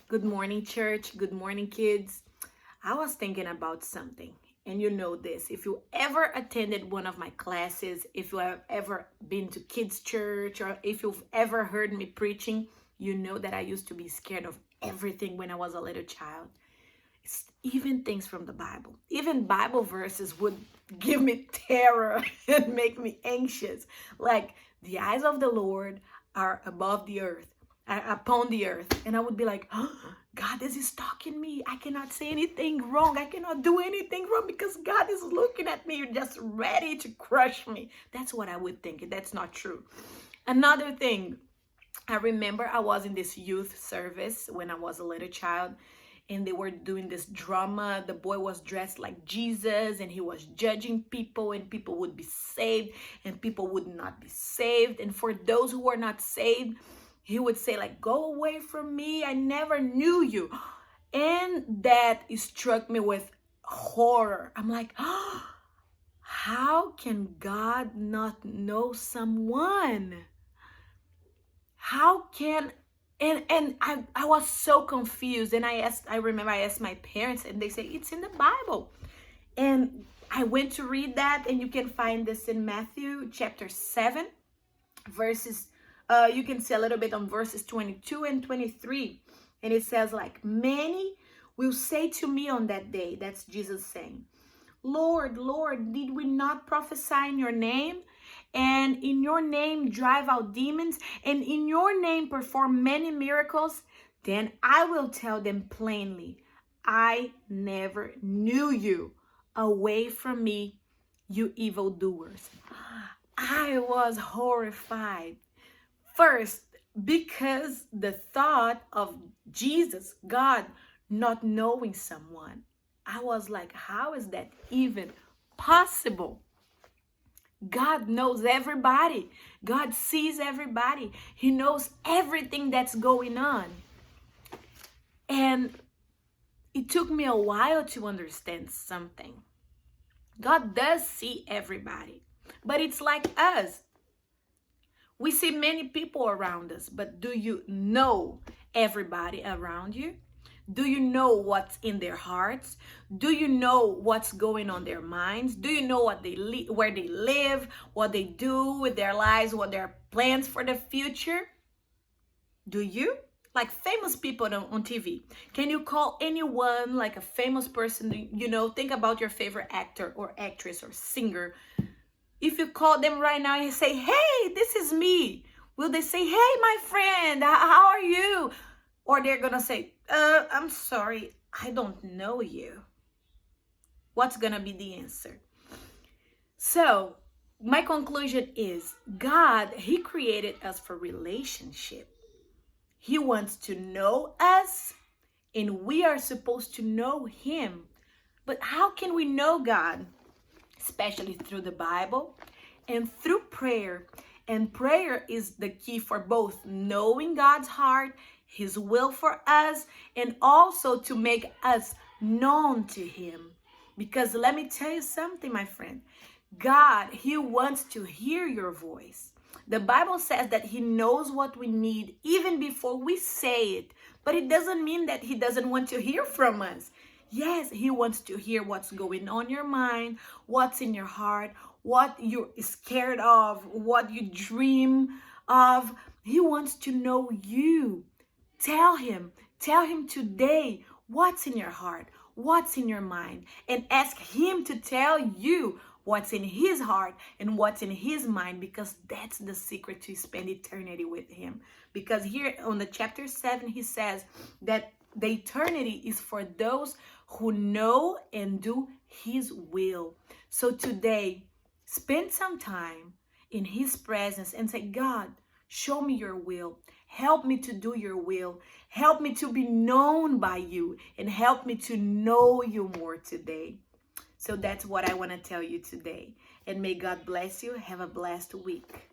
Good morning, church. Good morning, kids. I was thinking about something, and you know this. If you ever attended one of my classes, if you have ever been to kids' church, or if you've ever heard me preaching, you know that I used to be scared of everything when I was a little child. Even things from the Bible, even Bible verses would give me terror and make me anxious. Like, the eyes of the Lord are above the earth, are upon the earth. And I would be like, oh, God, this is stalking me. I cannot say anything wrong. I cannot do anything wrong because God is looking at me, just ready to crush me. That's what I would think. That's not true. Another thing, I remember I was in this youth service when I was a little child, and they were doing this drama. The boy was dressed like Jesus, and he was judging people, and people would be saved and people would not be saved. And for those who were not saved, he would say, like, go away from me, I never knew you. And that struck me with horror. I'm like, oh, how can God not know someone? How can I was so confused, and I remember I asked my parents, and they say it's in the Bible. And I went to read that, and you can find this in Matthew chapter 7 verses, you can see a little bit on verses 22 and 23. And it says, like, many will say to me on that day, that's Jesus saying, Lord, Lord, did we not prophesy in your name? And in your name drive out demons, and in your name perform many miracles? Then I will tell them plainly, I never knew you. Away from me, you evildoers. I was horrified. First, because the thought of Jesus, God, not knowing someone. I was like, how is that even possible? God knows everybody. God sees everybody. He knows everything that's going on. And it took me a while to understand something. God does see everybody, but it's like us. We see many people around us, but do you know everybody around you? Do you know what's in their hearts? Do you know what's going on their minds? Do you know what where they live, what they do with their lives, what their plans for the future? Do you? Like famous people on TV. Can you call anyone like a famous person? You know, think about your favorite actor or actress or singer. If you call them right now and say, hey, this is me, will they say, hey, my friend, how are you? Or they're gonna say, I'm sorry, I don't know you. What's gonna be the answer? So my conclusion is, God, he created us for relationship. He wants to know us, and we are supposed to know him. But how can we know God? Especially through the Bible and through prayer. And prayer is the key for both knowing God's heart, his will for us, and also to make us known to him. Because let me tell you something, my friend. God, he wants to hear your voice. The Bible says that he knows what we need even before we say it. But it doesn't mean that he doesn't want to hear from us. Yes, he wants to hear what's going on in your mind, what's in your heart, what you're scared of, what you dream of. He wants to know you. Tell him today what's in your heart, what's in your mind, and ask him to tell you what's in his heart and what's in his mind, because that's the secret to spend eternity with him. Because here on the chapter 7, he says that the eternity is for those who know and do his will. So today, spend some time in his presence and say, God, show me your will. Help me to do your will. Help me to be known by you, and help me to know you more today. So that's what I want to tell you today. And may God bless you. Have a blessed week.